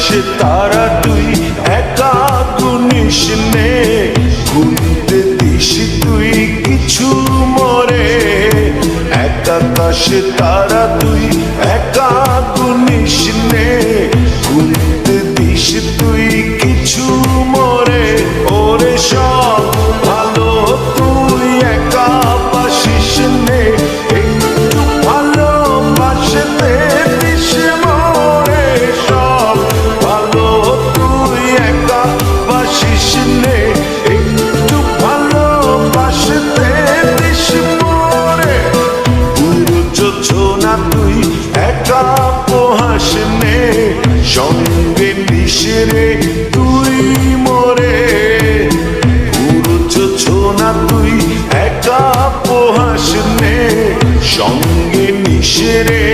আকাশে তারা তুই একা গুনিস নে, গুনতে দিস তুই কিছু মরে। এক আকাশে তারা তুই একা গুনিস নে, গুনতে দিস তুই কিছু মরে। ওরে সব ভালো তুই একা বাসিস নে, একটু ভালোবাসতে দিস মরে। সব ভালো তুই একা বাসিস নে, একটু ভালোবাসতে দিস মরে। পুরো যোজনা তুই একা পোহাস নে, সঙ্গে নিস রে তুই মরে। পুরো যোজনা তুই একা পোহাস নে, সঙ্গে নিস রে